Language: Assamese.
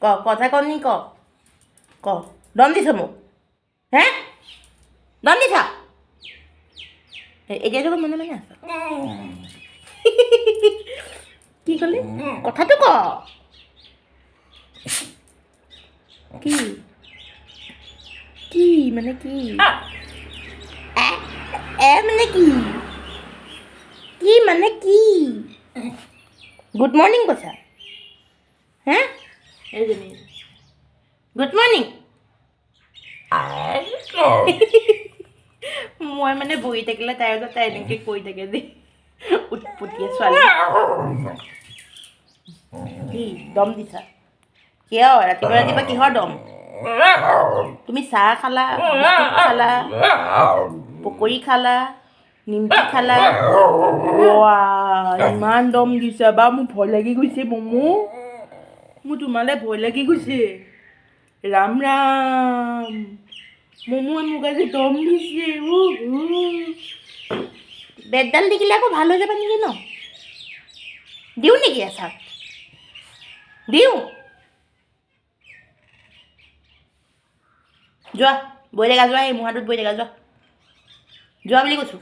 কথা কনি ক দম দিছ মোক হে দম দিছ এতিয়া দেখোন মনে মনে আছ কি ক'লি কথাটো ক কি কি মানে কি মানে কি কি মানে কি গুড মৰ্ণিং কৈছা হে এইজনী গুড মৰ্ণিং মই মানে বহি থাকিলে তাই এনেকৈ কৈ থাকে দেই উৎপতীয়া ছোৱালী কি দম দিছা কিয় ৰাতিপুৱা কিহৰ দম তুমি চাহ খালা বিস্কুট খালা পকৰি খালা নিমকি খালা ইমান দম দিছা বা মোৰ ভয় লাগি গৈছে মোৰ তোমালৈ ভয় লাগি গৈছে ৰাম ৰাম মমোৱে মোক আজি দম দিছে বেতডাল দেখিলে আকৌ ভাল হৈ যাবা নেকি ন দিওঁ নেকি এচাক দিওঁ যোৱা বহি থাকা যোৱা এই মুহাটোত বহি থাকা যোৱা বুলি কৈছোঁ